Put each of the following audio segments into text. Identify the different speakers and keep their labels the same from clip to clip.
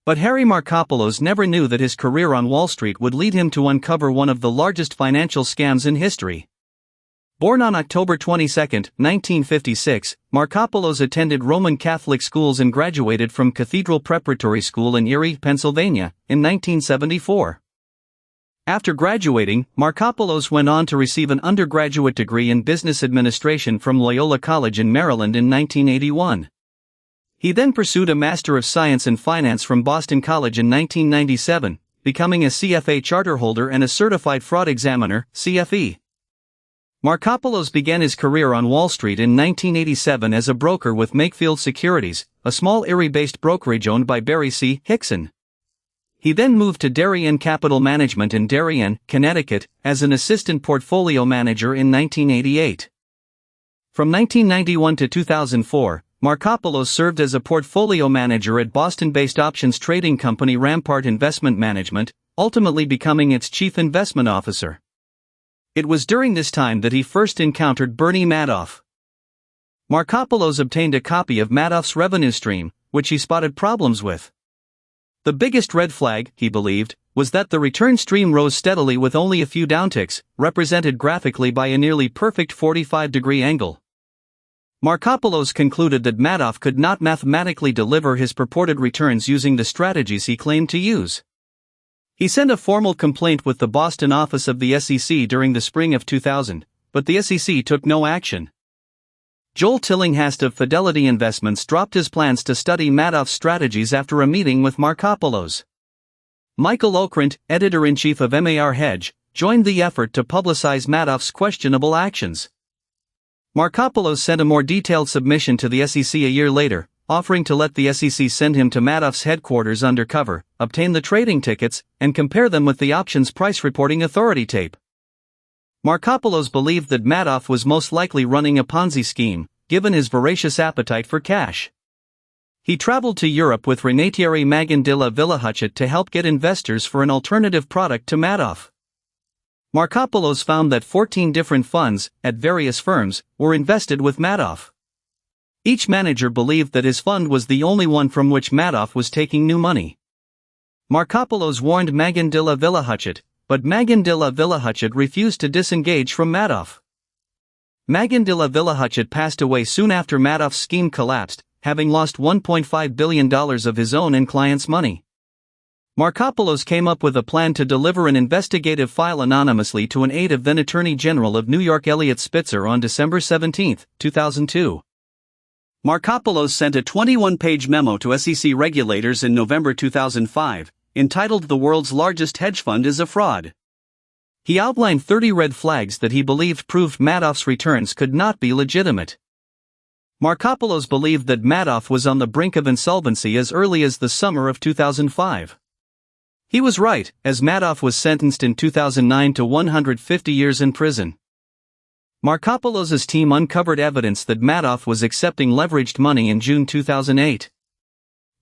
Speaker 1: But Harry Markopolos never knew that his career on Wall Street would lead him to uncover one of the largest financial scams in history. Born on October 22, 1956, Markopolos attended Roman Catholic schools and graduated from Cathedral Preparatory School in Erie, Pennsylvania, in 1974. After graduating, Markopolos went on to receive an undergraduate degree in business administration from Loyola College in Maryland in 1981. He then pursued a Master of Science in Finance from Boston College in 1997, becoming a CFA charter holder and a Certified Fraud Examiner, CFE. Markopolos began his career on Wall Street in 1987 as a broker with Makefield Securities, a small Erie-based brokerage owned by Barry C. Hickson. He then moved to Darien Capital Management in Darien, Connecticut, as an assistant portfolio manager in 1988. From 1991 to 2004, Markopolos served as a portfolio manager at Boston-based options trading company Rampart Investment Management, ultimately becoming its chief investment officer. It was during this time that he first encountered Bernie Madoff. Markopolos obtained a copy of Madoff's revenue stream, which he spotted problems with. The biggest red flag, he believed, was that the return stream rose steadily with only a few downticks, represented graphically by a nearly perfect 45-degree angle. Markopolos concluded that Madoff could not mathematically deliver his purported returns using the strategies he claimed to use. He sent a formal complaint with the Boston office of the SEC during the spring of 2000, but the SEC took no action. Joel Tillinghast of Fidelity Investments dropped his plans to study Madoff's strategies after a meeting with Markopolos. Michael Okrent, editor-in-chief of MAR Hedge, joined the effort to publicize Madoff's questionable actions. Markopolos sent a more detailed submission to the SEC a year later, offering to let the SEC send him to Madoff's headquarters undercover, obtain the trading tickets, and compare them with the options price reporting authority tape. Markopolos believed that Madoff was most likely running a Ponzi scheme, given his voracious appetite for cash. He traveled to Europe with Renatieri Magan de la Villahuchet to help get investors for an alternative product to Madoff. Markopolos found that 14 different funds, at various firms, were invested with Madoff. Each manager believed that his fund was the only one from which Madoff was taking new money. Markopolos warned Magan de la Villahuchet, but Magan de la Villahuchet refused to disengage from Madoff. Magan de la Villahuchet passed away soon after Madoff's scheme collapsed, having lost $1.5 billion of his own and clients' money. Markopolos came up with a plan to deliver an investigative file anonymously to an aide of then Attorney General of New York Eliot Spitzer on December 17, 2002. Markopolos sent a 21-page memo to SEC regulators in November 2005, entitled "The World's Largest Hedge Fund is a Fraud." He outlined 30 red flags that he believed proved Madoff's returns could not be legitimate. Markopolos believed that Madoff was on the brink of insolvency as early as the summer of 2005. He was right, as Madoff was sentenced in 2009 to 150 years in prison. Markopolos' team uncovered evidence that Madoff was accepting leveraged money in June 2008.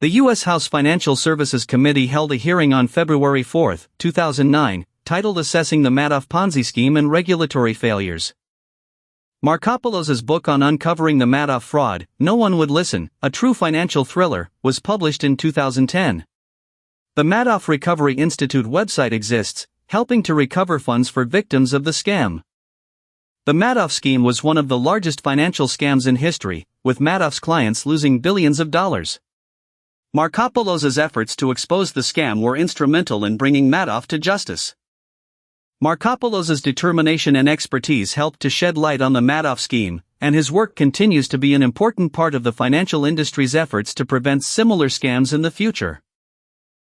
Speaker 1: The U.S. House Financial Services Committee held a hearing on February 4, 2009, titled Assessing the Madoff Ponzi Scheme and Regulatory Failures. Markopolos' book on uncovering the Madoff fraud, No One Would Listen, a true financial thriller, was published in 2010. The Madoff Recovery Institute website exists, helping to recover funds for victims of the scam. The Madoff scheme was one of the largest financial scams in history, with Madoff's clients losing billions of dollars. Markopolos' efforts to expose the scam were instrumental in bringing Madoff to justice. Markopolos' determination and expertise helped to shed light on the Madoff scheme, and his work continues to be an important part of the financial industry's efforts to prevent similar scams in the future.